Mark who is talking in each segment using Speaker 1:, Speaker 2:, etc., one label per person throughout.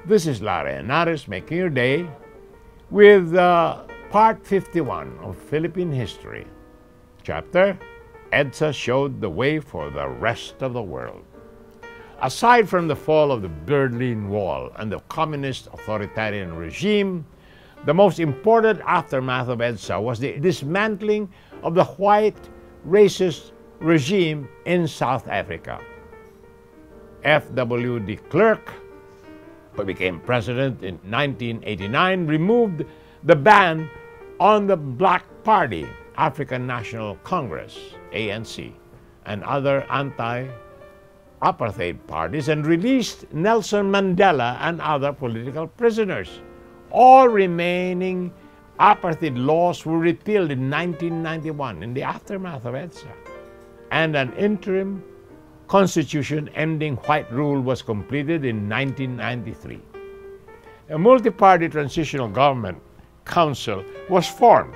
Speaker 1: This is Lara Henares making your day with part 51 of Philippine history. Chapter, EDSA showed the way for the rest of the world. Aside from the fall of the Berlin Wall and the communist authoritarian regime, the most important aftermath of EDSA was the dismantling of the white racist regime in South Africa. F.W. de Klerk, who became president in 1989, removed the ban on the Black Party, African National Congress, ANC, and other anti-apartheid parties, and released Nelson Mandela and other political prisoners. All remaining apartheid laws were repealed in 1991 in the aftermath of EDSA, and an interim constitution ending white rule was completed in 1993. A multi-party transitional government council was formed,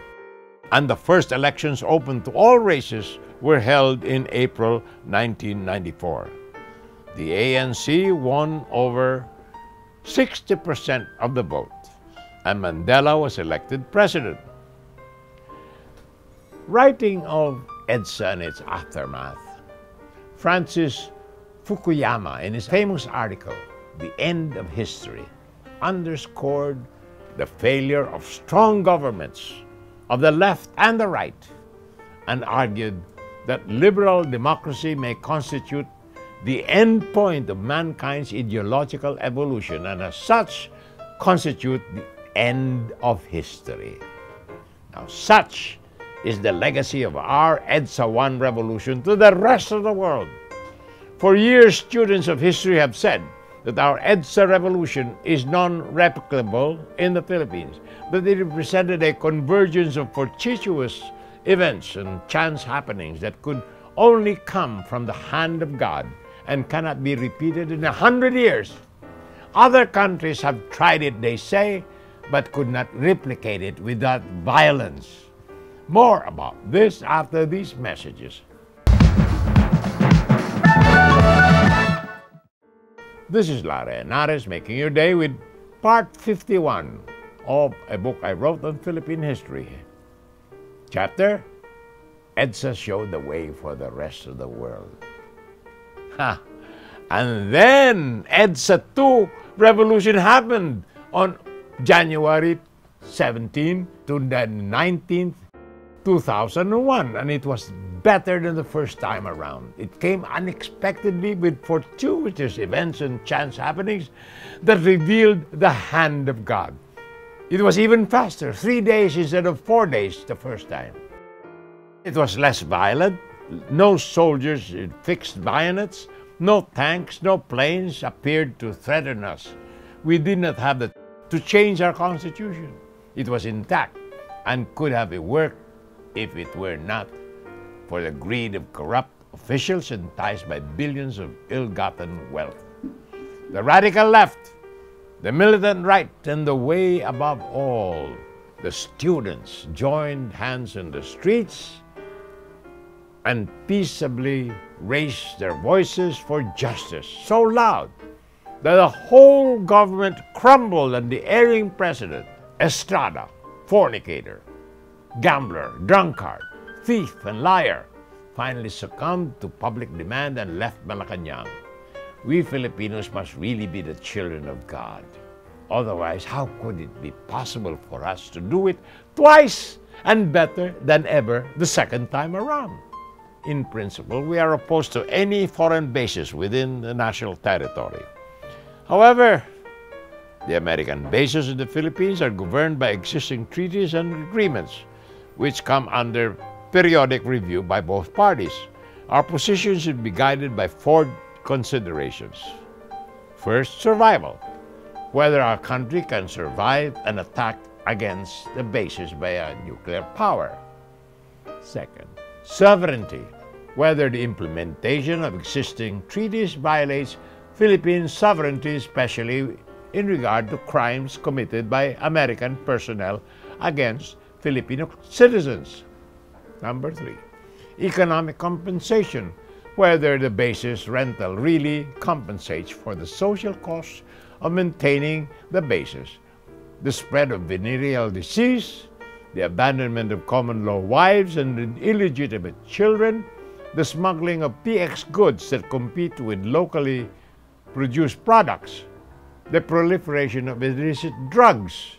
Speaker 1: and the first elections open to all races were held in April 1994. The ANC won over 60% of the vote, and Mandela was elected president. Writing of EDSA and its aftermath, Francis Fukuyama, in his famous article, The End of History, underscored the failure of strong governments of the left and the right, and argued that liberal democracy may constitute the end point of mankind's ideological evolution, and as such constitute the end of history. Now, such is the legacy of our EDSA 1 revolution to the rest of the world. For years, students of history have said that our EDSA revolution is non-replicable in the Philippines, that it represented a convergence of fortuitous events and chance happenings that could only come from the hand of God and cannot be repeated in 100 years. Other countries have tried it, they say, but could not replicate it without violence. More about this after these messages. This is Lara Henares making your day with part 51 of a book I wrote on Philippine history. Chapter, EDSA showed the way for the rest of the world. Ha! And then EDSA 2 revolution happened on January 17 to the 19th, 2001, and it was better than the first time around. It came unexpectedly with fortuitous events and chance happenings that revealed the hand of God. It was even faster, 3 days instead of 4 days the first time. It was less violent, no soldiers with fixed bayonets, no tanks, no planes appeared to threaten us. We did not have to change our constitution. It was intact and could have worked if it were not for the greed of corrupt officials enticed by billions of ill-gotten wealth. The radical left, the militant right, and the way above all, the students joined hands in the streets and peaceably raised their voices for justice so loud that the whole government crumbled, and the erring president, Estrada, fornicator, gambler, drunkard, thief, and liar, finally succumbed to public demand and left Malacanang. We Filipinos must really be the children of God. Otherwise, how could it be possible for us to do it twice and better than ever the second time around? In principle, we are opposed to any foreign bases within the national territory. However, the American bases in the Philippines are governed by existing treaties and agreements, which come under periodic review by both parties. Our position should be guided by 4 considerations. First, survival. Whether our country can survive an attack against the bases by a nuclear power. Second, sovereignty. Whether the implementation of existing treaties violates Philippine sovereignty, especially in regard to crimes committed by American personnel against Filipino citizens. Number 3, economic compensation. Whether the base's rental really compensates for the social costs of maintaining the bases. The spread of venereal disease, the abandonment of common law wives and illegitimate children, the smuggling of PX goods that compete with locally produced products, the proliferation of illicit drugs.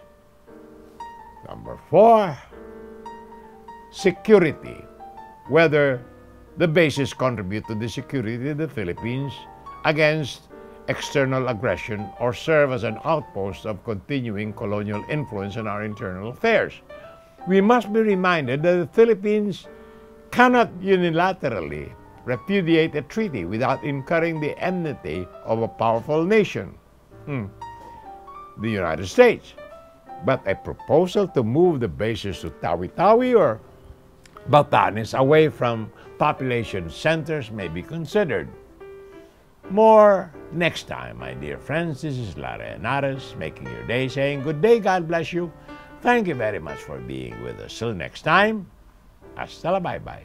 Speaker 1: Number 4, security. Whether the bases contribute to the security of the Philippines against external aggression or serve as an outpost of continuing colonial influence in our internal affairs. We must be reminded that the Philippines cannot unilaterally repudiate a treaty without incurring the enmity of a powerful nation, the United States. But a proposal to move the bases to Tawi-Tawi or Batanes away from population centers may be considered. More next time, my dear friends. This is Lara Henares, making your day, saying good day, God bless you. Thank you very much for being with us. Till next time, hasta la bye-bye.